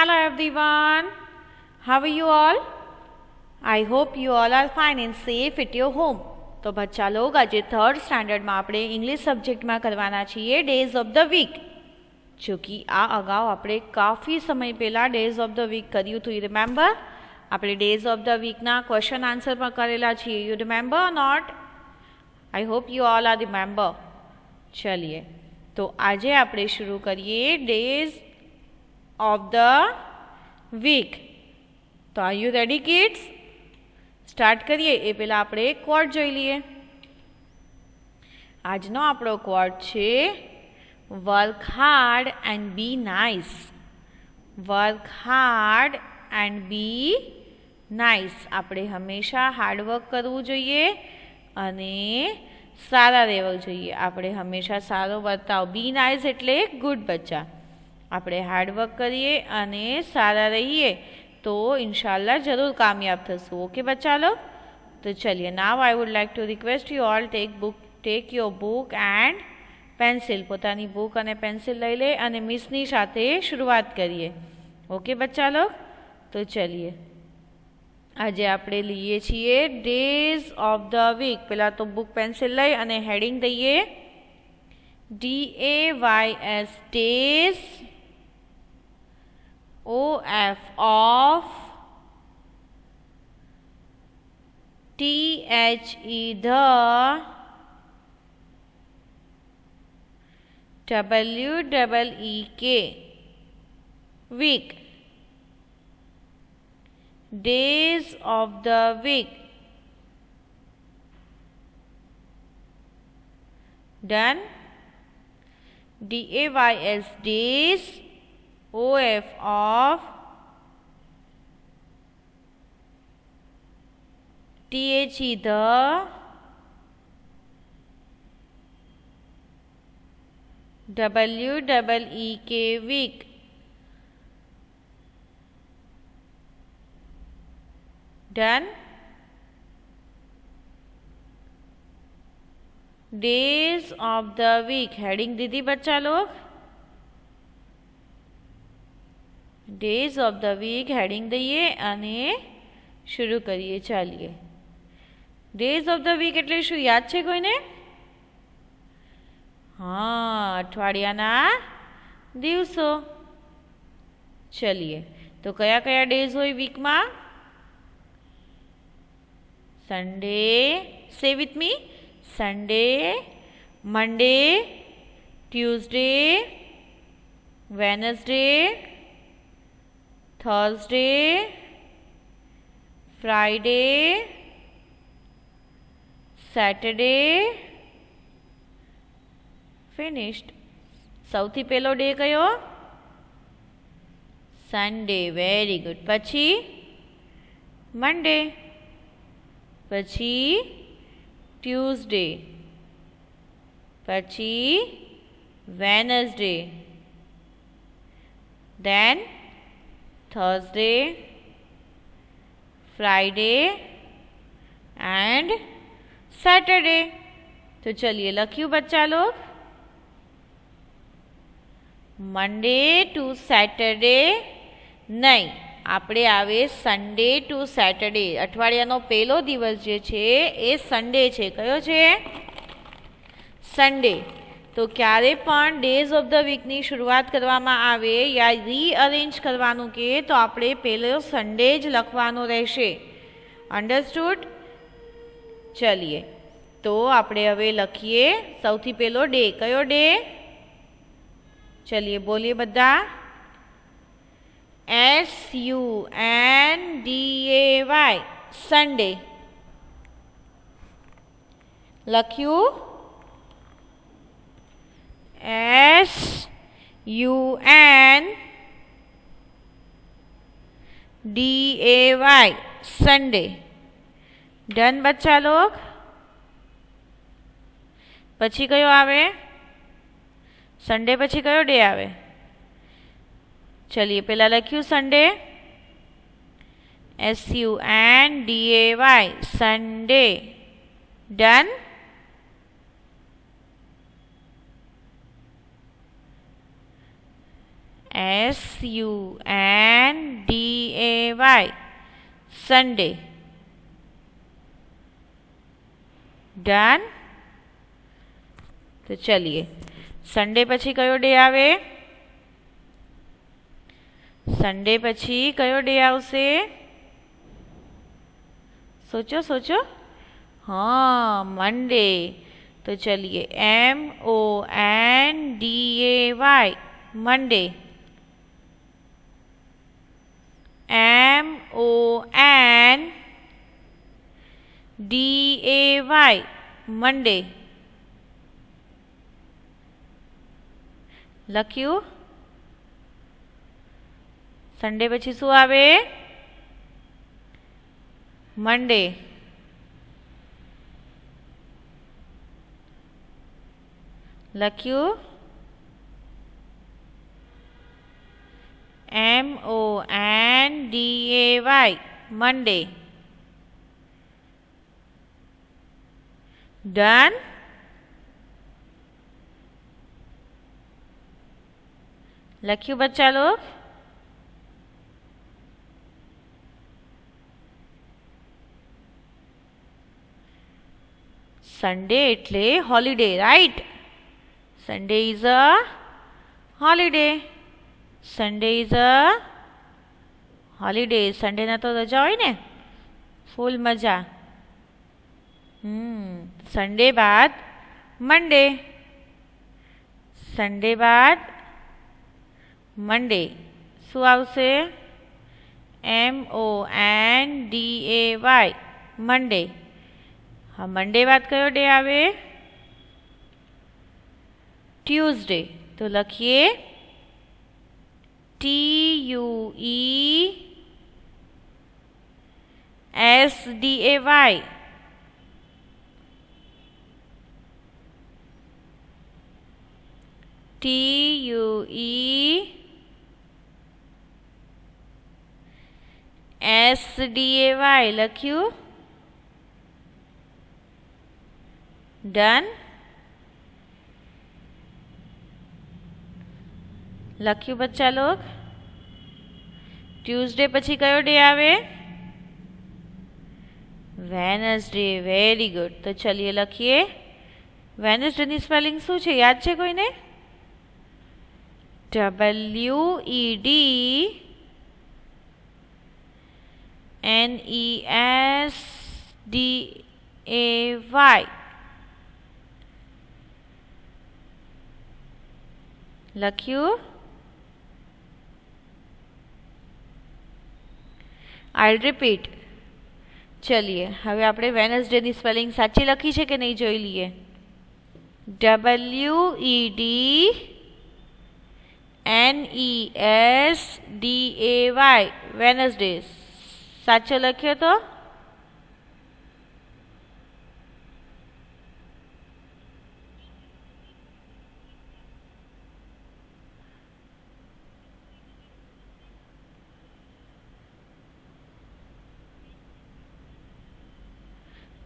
Hello everyone. How are you all? I hope you all are fine and safe at your home. તો બચ્ચા log આજે third સ્ટાન્ડર્ડમાં આપણે English સબ્જેક્ટમાં કરવાના છીએ days of the week. જો કે આ અગાઉ આપણે કાફી સમય પહેલાં ડેઝ ઓફ ધ વીક કર્યું હતું. You remember? આપણે ડેઝ ઓફ ધ વીકના ક્વેશ્ચન આન્સર પણ કરેલા છીએ. You remember not? I hope you all are remember. ચલીએ તો આજે આપણે શરૂ કરીએ ડેઝ ઓફ ધ વીક. તો are you ready kids? Start કરીએ એ પહેલાં આપણે એક કોડ જોઈ લઈએ. આજનો આપણો કોડ છે work hard and be nice. Work hard and be nice. આપણે હંમેશા હાર્ડવર્ક કરવું જોઈએ અને સારા રહેવું જોઈએ. આપણે હંમેશા સારો વર્તાવ. બી નાઇસ એટલે ગુડ બચ્ચા. આપણે હાર્ડવર્ક કરીએ અને સારા રહીએ તો ઇન્શાલ્લાહ જરૂર કામયાબ થશું. ઓકે બચ્ચા લો? તો ચલિए now I would like to request you all take your book and pencil. પોતાની બુક અને પેન્સિલ લઈ લે અને મિસની સાથે શરૂઆત કરીએ. ઓકે બચ્ચા લો? તો ચલિए આજે આપણે લઈએ છીએ ડેઝ ઓફ ધ વીક. પહેલાં તો બુક પેન્સિલ લઈ અને હેડિંગ દઈએ DAYS days. OF of, THE the, WEEK week. Days of the week. Done. DAYS days. OF of, THE the, WEEK week. Done. Days of the week. Heading दीदी बच्चा लोग. Days of the week heading દઈએ અને શરૂ કરીએ. ચાલીએ. Days of the week એટલે શું યાદ છે કોઈને? હા, અઠવાડિયાના દિવસો. ચલીએ તો કયા કયા ડેઝ હોય વીકમાં? સન્ડે. સે with me. Sunday, Monday, Tuesday, Wednesday, Thursday, Friday, Saturday, finished. સૌથી પહેલો ડે કયો? સન્ડે. Very good. પછી મંડે, પછી ટ્યુઝડે, પછી Wednesday, then Thursday, Friday and Saturday. तो चलिए लखियो बच्चा लोग. मंडे टू सैटरडे नहीं, આપણે આવે સન્ડે ટુ સેટરડે. અઠવાડિયાનો પહેલો દિવસ જે છે એ સન્ડે છે. કયો છે? સન્ડે. તો ક્યારે પણ ડેઝ ઓફ ધ વીકની શરૂઆત કરવામાં આવે યા રીઅરેન્જ કરવાનું કે તો આપણે પહેલો સન્ડે જ લખવાનું રહેશે. અન્ડરસ્ટુડ? ચલીએ તો આપણે હવે લખીએ સૌથી પહેલો ડે. કયો ડે? ચલીએ બોલીએ બધા. SUNDAY Sunday. લખ્યું? SUNDAY Sunday. ડન બચ્ચા લોગ? પછી કયો આવે? સન્ડે પછી કયો ડે આવે? ચલીએ પહેલાં લખ્યું Sunday. SUNDAY Sunday. Done. SUNDAY Sunday. Done. તો ચલીએ, સન્ડે પછી કયો ડે આવે? સન્ડે પછી કયો ડે આવશે? सोचो सोचो. हाँ, मंडे. तो चलिए MONDAY मंडे. MONDAY Monday. લખ્યું? સન્ડે પછી શું આવે? મંડે. લખ્યું? MONDAY Monday. ડન. લખ્યું બચ્ચા લોગ? સન્ડે એટલે holiday, right? Sunday is a holiday. Sunday is a holiday. સન્ડેના તો રજા હોય ને, ફૂલ મજા. સન્ડે બાદ મંડે. સન્ડે બાદ મંડે શું આવશે? MONDAY મંડે. હા, મંડે બાદ કયો ડે આવે? ટ્યુઝડે. તો લખીએ TUESDAY. TUESDAY લખ્યું? ડન. લખ્યું બચ્ચા લોગ? ટ્યુઝડે પછી કયો ડે આવે? વેનસડે. Very good. તો ચલીએ લખીએ. વેનસડે ની સ્પેલિંગ શું છે, યાદ છે કોઈને? WEDNESDAY. લખ્યું? આઈ રિપીટ. ચલીએ હવે આપણે વેનસડે ની સ્પેલિંગ સાચી લખી છે કે નહીં જોઈ લઈએ. WEDNESDAY Wednesday. સાચો લખ્યો તો?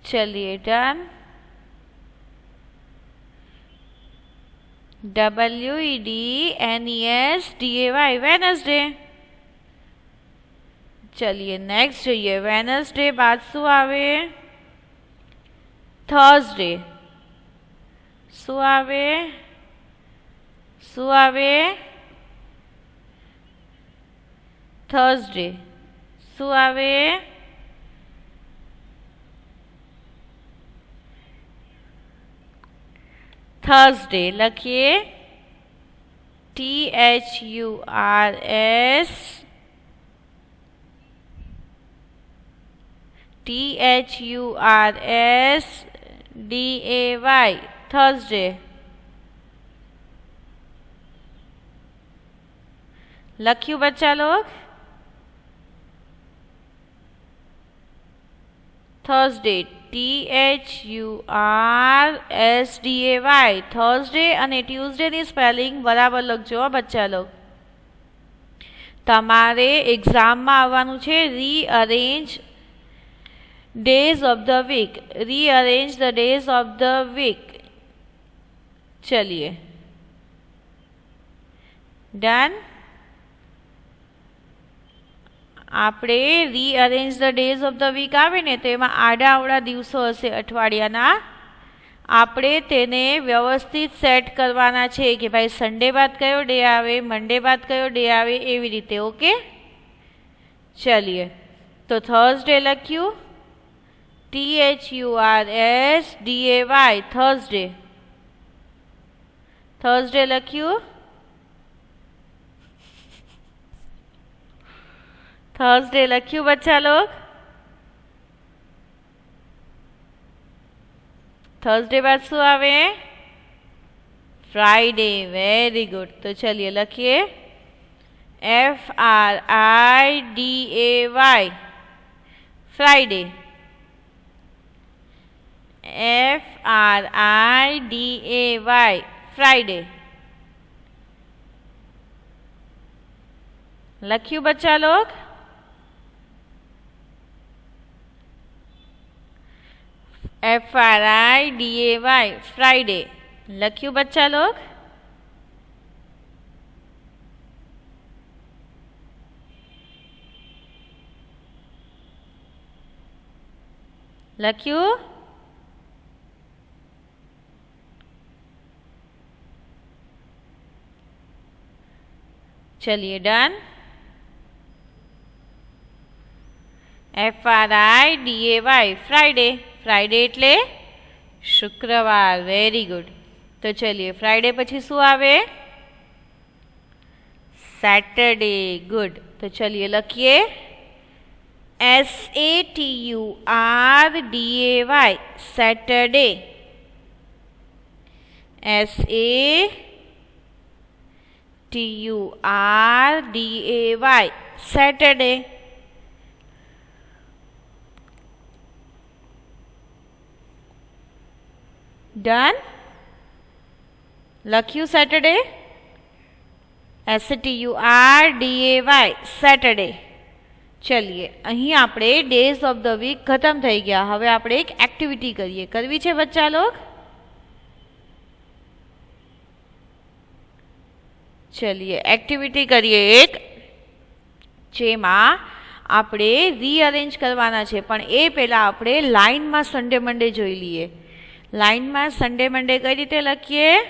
चलिए डन. WEDNESDAY Wednesday. चलिए नेक्स्ट જોઈએ. વેનસડે બાદ શું આવે? થર્સડે. શું આવે? શું આવે? થર્સડે. શું આવે? થર્સડે. લખીએ THURSDAY થર્સડે. લખ્યું બચ્ચા લોગ? થર્સડે. THURSDAY Thursday. અને ટ્યુઝડે ની સ્પેલિંગ બરાબર લખજો બચ્ચા લોગ. તમારે એક્ઝામમાં આવવાનું છે rearrange days of the week. Rearrange the days of the week. चलिए डन. આપણે rearrange the days of the week આવે ને તો એમાં આડાઅવળા દિવસો હશે અઠવાડિયાના. આપણે તેને વ્યવસ્થિત સેટ કરવાના છે કે ભાઈ સન્ડે બાદ કયો ડે આવે, મંડે બાદ કયો ડે આવે, એવી રીતે. ઓકે, ચલીએ. તો થર્સડે લખ્યું THURSDAY, થર્સડે. થર્સડે લખ્યું. थर्सडे लख्यू बच्चा लोग. थर्सडे बाद शू आवे? फ्राइडे. Very good. तो चलिए लखिए FRIDAY, फ्राइडे. FRIDAY, Friday. लख्यू बच्चा लोग. FRIDAY, Friday. लख्यू बच्चा लोग. लख्यू. चलिए डन. FRIDAY, Friday. फ्राइडे एटले शुक्रवार. Very good. तो चलिए फ्राइडे पछी शू आवे? सैटरडे. गुड. तो चलिए लखिए SATURDAY, Saturday. SATURDAY, Saturday. Done. लख्यू सैटरडे. SATURDAY, Saturday. चलिए अहीं आपणे डेज ऑफ द वीक खत्म थई गया. हवे आपणे एक एक्टिविटी करिए. करवी छे बच्चा लोग? चलिए एक्टिविटी करिए एक, जेमां आपणे रीअरेंज करवाना छे. पण ए पहेला आपणे लाइन में संडे मंडे जोई लीए. लाइन में संडे मंडे कई रीते लखीए?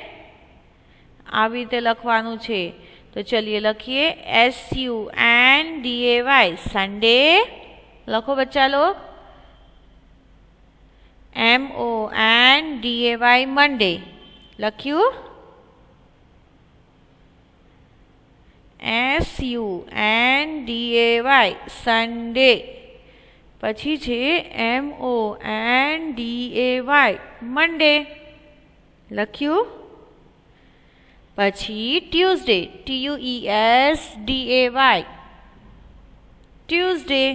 आवी रीते लखवानुं छे. तो चलिए लखीए SUNDAY, संडे. लखो बच्चा लोग. MONDAY, Monday. लख्यू? SUNDAY, Sunday. पछी छे MONDAY, मंडे. लख्यू? पछी ट्यूसडे. TUESDAY, Tuesday.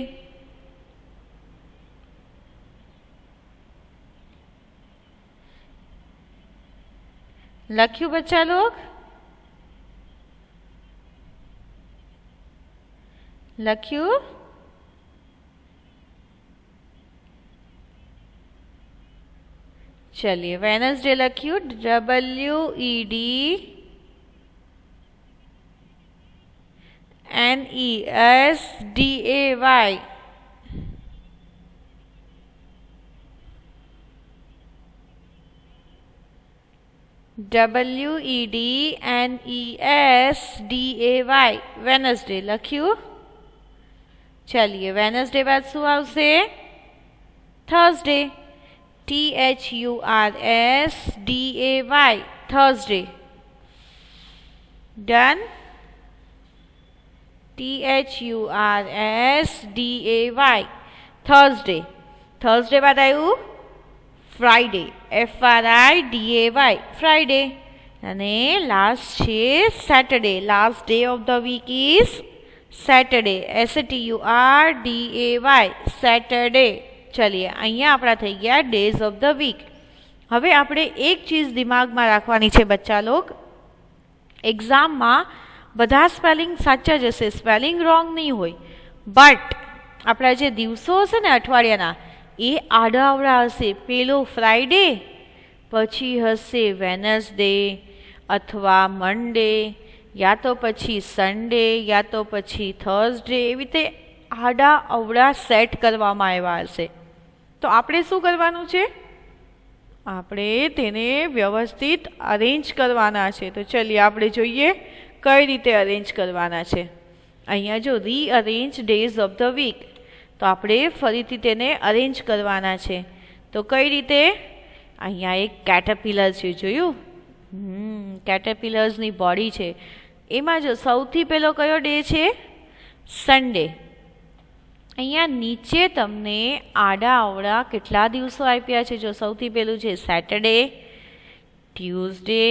लख्यू बच्चा लोग? लख्यू? चलिए वेनसडे लख्यू WEDNESDAY, WEDNESDAY, वेनसडे. लख्यू? चलिए वेनसडे बाद शू आवशे? Thursday. THURSDAY, Thursday. Done. THURSDAY, Thursday. Thursday बाद आयु फ्राइडे. FRIDAY, Friday. अने लास्ट छे Saturday. Last day of the week is Saturday. SATURDAY, Saturday. चलिए अहींया आपड़ा थई गया डेज ऑफ द वीक. हवे आपणे एक चीज दिमाग में राखवानी छे बच्चा लोग. एक्जाम में बधा स्पेलिंग साचा ज हशे, स्पेलिंग रॉन्ग नहीं होय. बट आपड़ा जे दिवसो हशे ने अठवाडियाना ए आडाअवळा हशे. पेलो फ्राइडे, पछी हशे वेनसडे अथवा मंडे, या तो पछी संडे, या तो पछी थर्सडे. एवी रीते આડા અવળા સેટ કરવામાં આવ્યા હશે. તો આપણે શું કરવાનું છે? આપણે તેને વ્યવસ્થિત અરેન્જ કરવાના છે. તો ચલીએ આપણે જોઈએ કઈ રીતે અરેન્જ કરવાના છે. અહીંયા જો rearrange days of the week, તો આપણે ફરીથી તેને અરેન્જ કરવાના છે. તો કઈ રીતે? અહીંયા એક કેટરપિલર છે, જોયું? કેટરપિલર્સની બોડી છે. એમાં જો સૌથી પહેલો કયો ડે છે? સન્ડે. અહીંયા નીચે તમને આડા અવળા કેટલા દિવસો આપ્યા છે. જો સૌથી પહેલું છે Saturday, Tuesday,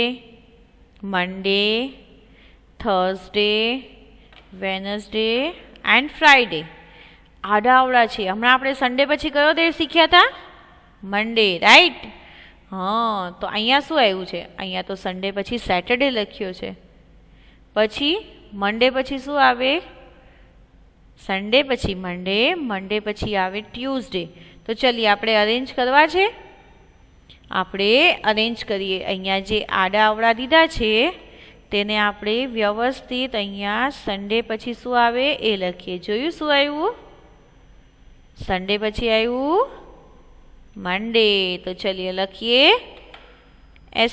Monday, Thursday, Wednesday and Friday. આડા અવળા છે. હમણાં આપણે સન્ડે પછી કયો ડે શીખ્યા હતા? મંડે, રાઈટ? હા, તો અહીંયા શું આવ્યું છે? અહીંયા તો સન્ડે પછી સેટરડે લખ્યો છે. પછી મંડે પછી શું આવે? સન્ડે પછી મંડે, મંડે પછી આવે ટ્યુઝડે. તો ચલીએ આપણે અરેન્જ કરવા છે. આપણે અરેન્જ કરીએ. અહીંયા જે આડા અવળા દીધા છે તેને આપણે વ્યવસ્થિત અહીંયા સન્ડે પછી શું આવે એ લખીએ. જોયું શું આવ્યું? સન્ડે પછી આવ્યું મંડે. તો ચલીએ લખીએ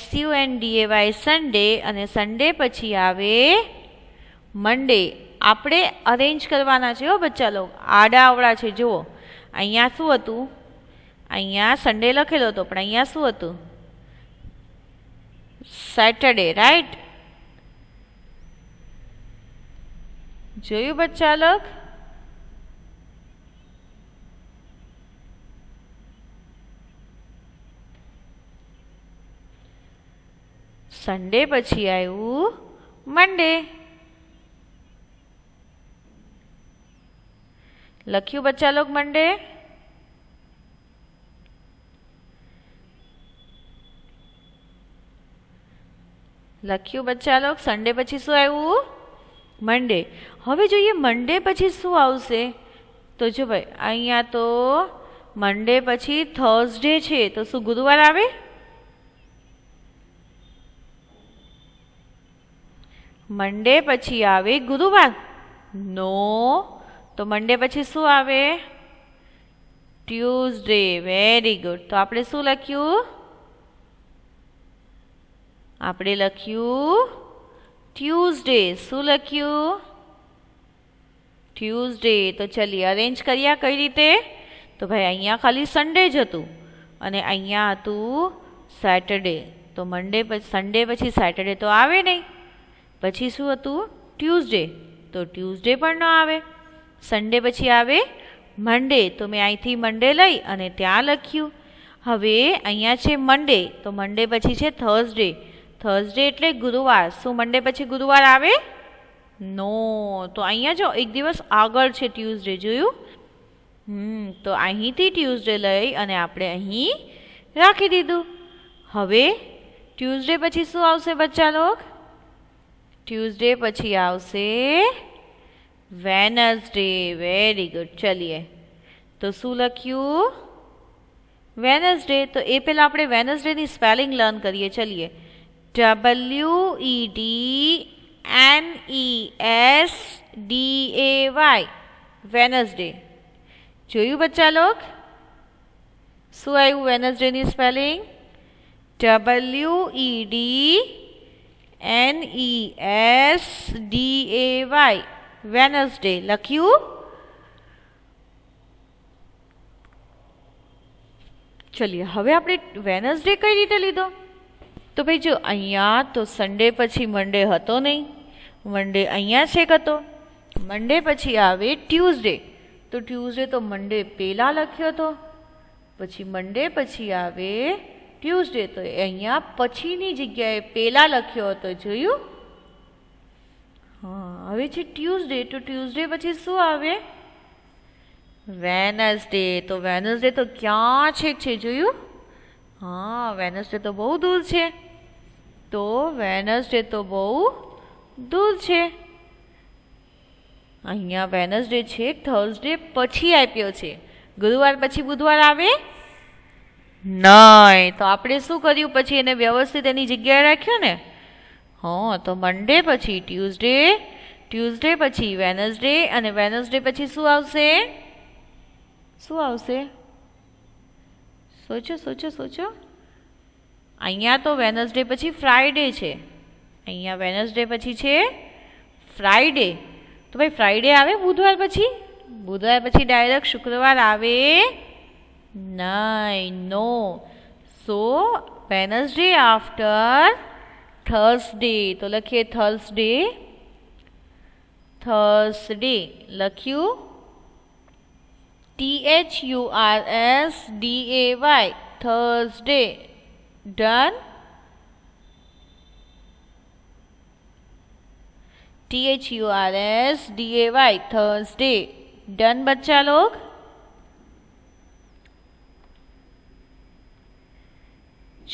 SUNDAY સન્ડે, અને સન્ડે પછી આવે મંડે. આપણે અરેન્જ કરવાના છે હો બચ્ચા લોકો, આડા અવળા છે. જુઓ અહીંયા શું હતું? અહીંયા સન્ડે લખેલો હતો, પણ અહીંયા શું હતું? Saturday, right? જોયું બચ્ચા લોગ? સન્ડે પછી આવ્યું મંડે. લખ્યું બચ્ચા લોગ મંડે? લખ્યું બચ્ચા લોગ? સન્ડે પછી શું આવ્યું? મંડે. હવે જોઈએ મંડે પછી શું આવશે. તો જો ભાઈ અહીંયા તો મંડે પછી થર્સડે છે, તો શું ગુરુવાર આવે? મંડે પછી આવે ગુરુવાર? નો. તો મંડે પછી શું આવે? ટ્યુઝડે. Very good. તો આપણે શું લખ્યું? આપણે લખ્યું ટ્યુઝડે. શું લખ્યું? ટ્યુઝડે. તો ચલીએ અરેન્જ કર્યા કઈ રીતે? તો ભાઈ અહીંયા ખાલી સન્ડે જ હતું અને અહીંયા હતું સેટરડે. તો મંડે પછી સન્ડે પછી સેટરડે તો આવે નહીં. પછી શું હતું? ટ્યુઝડે. તો ટ્યુઝડે પણ ન આવે. સન્ડે પછી આવે મંડે. તો મેં અહીંથી મંડે લઈ અને ત્યાં લખ્યું. હવે અહીંયા છે મંડે, તો મંડે પછી છે થર્સડે. થર્સડે એટલે ગુરુવાર. શું મંડે પછી ગુરુવાર આવે? નો. તો અહીંયા જો એક દિવસ આગળ છે ટ્યુઝડે. જોયું? તો અહીંથી ટ્યુઝડે લઈ અને આપણે અહીં રાખી દીધું. હવે ટ્યુઝડે પછી શું આવશે બચ્ચા લોગ? ટ્યુઝડે પછી આવશે વેનસડે. Very good. ચલીએ તો શું લખ્યું? વેનસડે. તો એ પહેલાં આપણે વેનસડેની સ્પેલિંગ લર્ન કરીએ. ચલીએ WEDNESDAY વેનસડે. જોયું બચ્ચા લોગ? શું આવ્યું વેનસડેની સ્પેલિંગ? WEDNESDAY Wednesday. લખ્યું? ચલીએ હવે આપણે વેનસડે કઈ રીતે લીધો? તો ભાઈ જો અહીંયા તો સન્ડે પછી મંડે હતો નહીં. મંડે અહીંયા છેક હતો. મંડે પછી આવે ટ્યુઝડે. તો ટ્યુઝડે તો મંડે પહેલાં લખ્યો હતો. પછી મંડે પછી આવે ટ્યુઝડે. તો અહીંયા પછીની જગ્યાએ પહેલાં લખ્યો હતો. જોયું? હા. હવે છે ટ્યુઝડે. તો ટ્યુઝડે પછી શું આવે? વેનસડે. તો વેનસડે તો ક્યાં છે? જોયું? હા, વેનસડે તો બહુ દૂર છે. તો વેનસડે તો બહુ દૂર છે. અહીંયા વેનસડે છે, થર્સડે પછી આપ્યો છે. ગુરુવાર પછી બુધવાર આવે નહીં. તો આપણે શું કર્યું? પછી એને વ્યવસ્થિત એની જગ્યાએ રાખ્યો ને. હા, તો મંડે પછી ટ્યુઝડે, ટ્યુઝડે પછી વેનસડે અને વેનસડે પછી શું આવશે? શું આવશે? સોચો સોચો સોચો. અહીંયા તો વેનસડે પછી ફ્રાઈડે છે. અહીંયા વેનસડે પછી છે ફ્રાઈડે. તો ભાઈ ફ્રાઈડે આવે બુધવાર પછી? બુધવાર પછી ડાયરેક્ટ શુક્રવાર આવે નહીં. No. So Wednesday after Thursday. તો લખીએ થર્સડે. થર્સડે લખ્યું. THURSDAY Thursday. Done. THURSDAY Thursday. Done बच्चा लोग.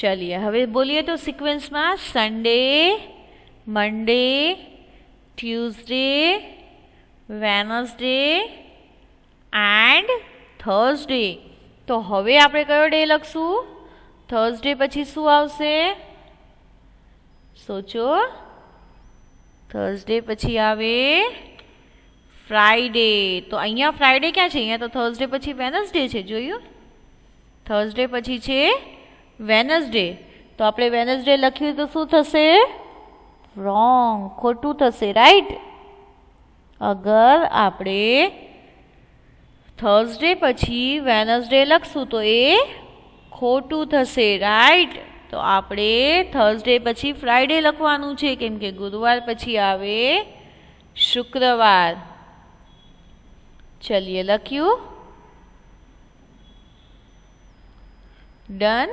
चलिए હવે બોલીએ તો સિક્વન્સમાં Sunday, Monday, Tuesday, Wednesday and Thursday. તો હવે આપણે કયો ડે લખશું? થર્સડે પછી શું આવશે? સોચો. થર્સડે પછી આવે ફ્રાઈડે. તો અહીંયા ફ્રાઈડે ક્યાં છે? અહીંયા તો થર્સડે પછી વેનસડે છે. જોયું? થર્સડે પછી છે વેનસડે. તો આપણે વેનસડે લખ્યું તો શું થશે? રોંગ. ખોટું થશે. રાઈટ. અગર આપણે થર્સડે પછી વેનસડે લખશું તો એ ખોટું થશે. રાઈટ. તો આપણે થર્સડે પછી ફ્રાઈડે લખવાનું છે, કેમ કે ગુરુવાર પછી આવે શુક્રવાર. ચલિए લખ્યું. ડન.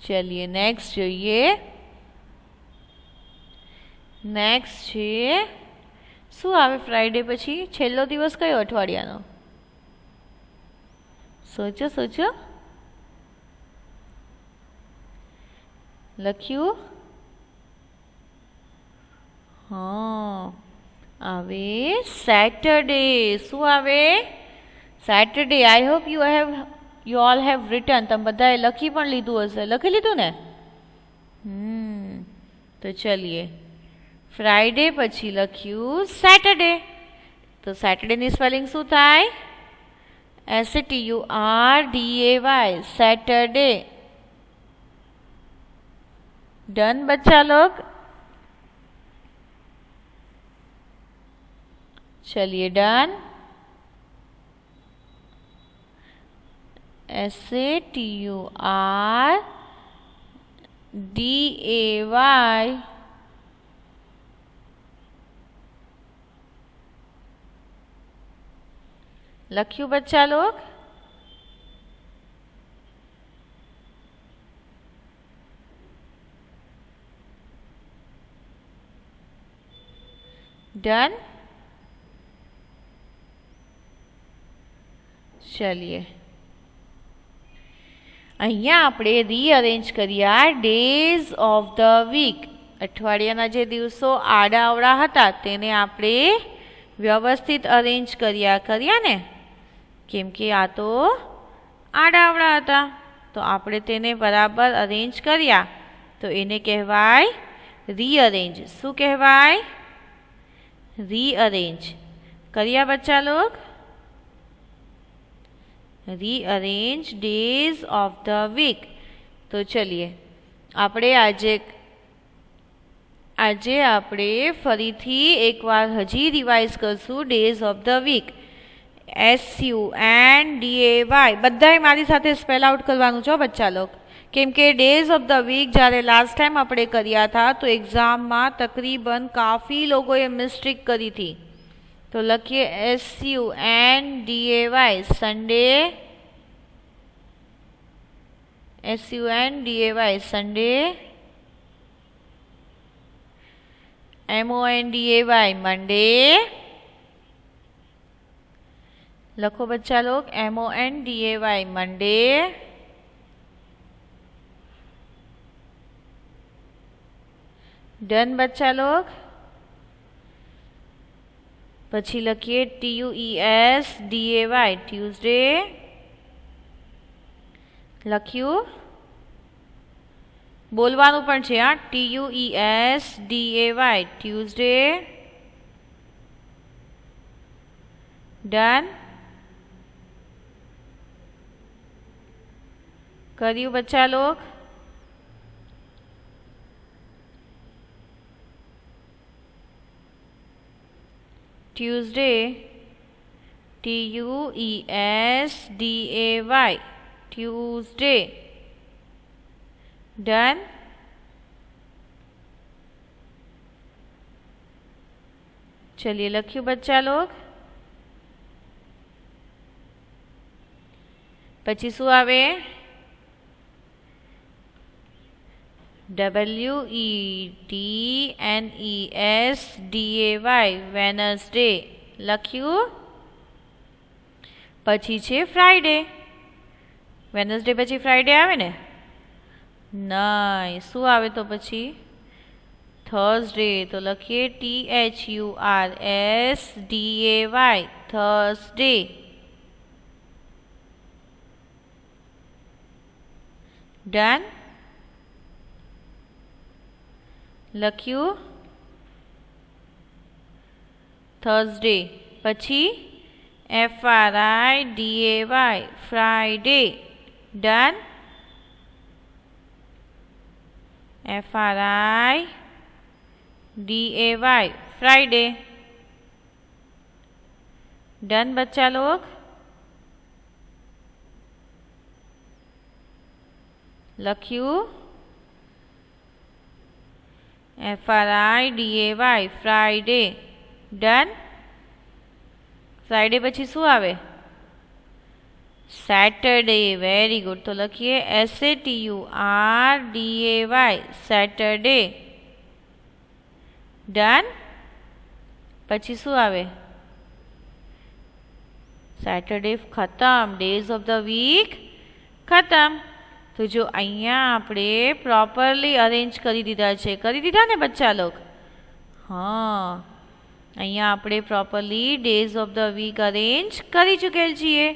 ચલિए નેક્સ્ટ જોઈએ. નેક્સ્ટ છે શું આવે ફ્રાઈડે પછી? છેલ્લો દિવસ કયો અઠવાડિયાનો? સોચો સોચો. લખ્યું. હા, આવે સેટરડે. શું આવે? Saturday. I hope you all have return. તમે બધાએ લખી પણ લીધું હશે. લખી લીધું ને? તો ચલીએ. ફ્રાઈડે પછી લખ્યું સેટરડે. તો સેટરડેની સ્પેલિંગ શું થાય? SATURDAY. સેટરડે. डन बच्चा लोग. चलिए डन. SATURDAY. लख्यू बच्चा लोग. डन. चलिए અહીંયા આપણે રીઅરેન્જ કર્યા ડેઝ ઓફ ધ વીક. અઠવાડિયાના જે દિવસો આડાઅવળા હતા તેને આપણે વ્યવસ્થિત અરેન્જ કર્યા ને, કેમ કે આ તો આડાઅવળા હતા. તો આપણે તેને બરાબર અરેન્જ કર્યા તો એને કહેવાય રીઅરેન્જ. શું કહેવાય? રીઅરેન્જ કર્યા बच्चा लोग. Rearrange days of the week. તો ચલીએ આપણે આજે આપણે ફરીથી એકવાર હજી રિવાઇઝ કરશું days of the week. SUNDAY. બધાએ મારી સાથે સ્પેલ આઉટ કરવાનું છો બચ્ચા લોગ, કેમ કે ડેઝ ઓફ ધ વીક જ્યારે લાસ્ટ ટાઈમ આપણે કર્યા था તો એક્ઝામમાં તકરીબન કાફી લોકોએ મિસ્ટેક કરી थी. तो लखिए SUNDAY Sunday. SUNDAY Sunday. MONDAY Monday. लखो बच्चा लोग. MONDAY Monday. डन बच्चा लोग. પછી લખીએ TUESDAY ટ્યુઝડે. લખ્યું. બોલવાનું પણ છે હા, TUESDAY, ટ્યુઝડે. ડન. કર્યું બચ્ચા log? Tuesday, TUESDAY, Tuesday. Done. चलिए लख्यू बच्चा लोग. पची शू आवे? WEDNESDAY, Wednesday. लख्यू. पछी छे फ्राइडे. वेनसडे पछी फ्राइडे आवे ने? नहीं. शू आवे तो पछी? थर्सडे. तो लखीए THURSDAY, थर्सडे. डन. लख्यू थर्सडे. पछी FRIDAY, Friday. Done. FRIDAY, Friday. Done बच्चा लोग. लख्यू FRIDAY, फ्राइडे. डन. फ्राइडे पछी शू आवे? सैटरडे. Very good. तो लखीए SATURDAY, सैटरडे. डन. पछी शू आवे? सैटरडे खत्म. डेज ऑफ द वीक खत्म. तो जो अहींया आपणे प्रॉपरली अरेंज करी दीधा छे. करी दीधा ने बच्चा लोग? हाँ, अहींया आपणे properly days of the week arrange करी चुकेल छीए.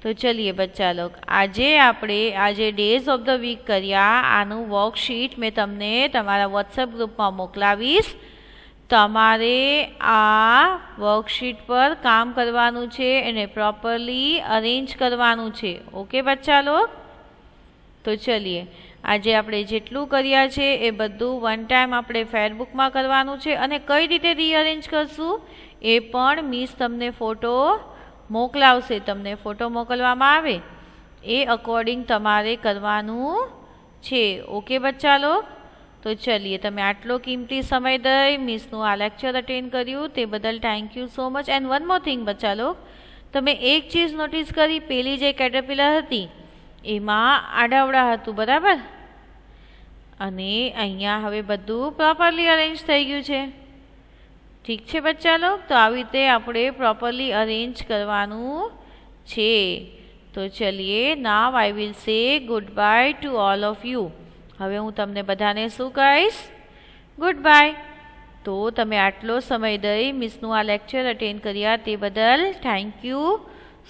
तो चलिए बच्चा लोग, आजे आपणे आजे डेज ऑफ द वीक कर्या आनु वर्कशीट मैं तमने तमारा व्हाट्सएप ग्रुप में मोकलावीश. तमारे आ वर्कशीट पर काम करवानुं छे एने प्रॉपरली अरेंज करवानुं छे. ओके बच्चा लोग. तो चलिए આજે આપણે જેટલું કર્યા છે એ બધું વન ટાઈમ આપણે ફેરબુકમાં કરવાનું છે અને કઈ રીતે રીઅરેન્જ કરશું એ પણ મિસ તમને ફોટો મોકલાવશે. તમને ફોટો મોકલવામાં આવે એ અકોર્ડિંગ તમારે કરવાનું છે. ઓકે બચ્ચા લોગ. તો ચલીએ તમે આટલો કિંમતી સમય દઈ મિસનું આ લેક્ચર અટેન્ડ કર્યું તે બદલ thank you so much. And one more thing બચ્ચા લોગ, તમે એક ચીજ નોટિસ કરી, પેલી જે કેટરપિલર હતી એમાં આડાવડા હતું બરાબર, અને અહીંયા હવે બધું પ્રોપરલી અરેન્જ થઈ ગયું છે. ઠીક છે બચ્ચા લોગ. તો આવી રીતે આપણે પ્રોપરલી અરેન્જ કરવાનું છે. તો ચલીએ now I will say goodbye to all of you. હવે હું તમને બધાને શું કહીશ? Goodbye. તો તમે આટલો સમય દઈ મિસનું આ લેક્ચર અટેન્ડ કર્યા તે બદલ thank you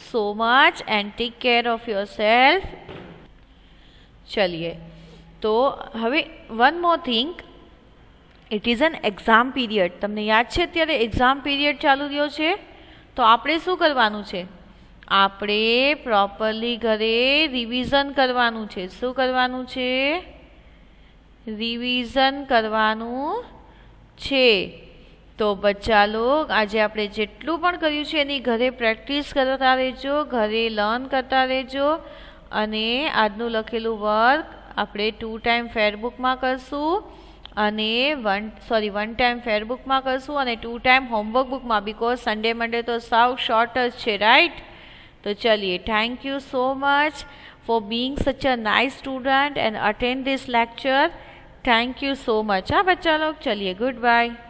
so much and take care of yourself. ચલીએ તો હવે one more thing, it is an exam period. તમને યાદ છે અત્યારે એક્ઝામ પીરિયડ ચાલુ રહ્યો છે. તો આપણે શું કરવાનું છે? આપણે પ્રોપરલી ઘરે રિવિઝન કરવાનું છે. શું કરવાનું છે? રિવિઝન કરવાનું છે. તો બચ્ચા લોગ આજે આપણે જેટલું પણ કર્યું છે એની ઘરે પ્રેક્ટિસ કરતા રહેજો, ઘરે લર્ન કરતા રહેજો. અને આજનું લખેલું વર્ક આપણે 2 ટાઈમ ફેરબુકમાં કરશું અને વન ટાઈમ ફેરબુકમાં કરશું અને 2 ટાઈમ હોમવર્ક બુકમાં, બિકોઝ સન્ડે મંડે તો સાવ શોર્ટ જ છે, રાઈટ? તો ચલીએ thank you so much for being such a nice student and attend this lecture. Thank you so much. हाँ बच्चा लोग, चलिए गुड बाय.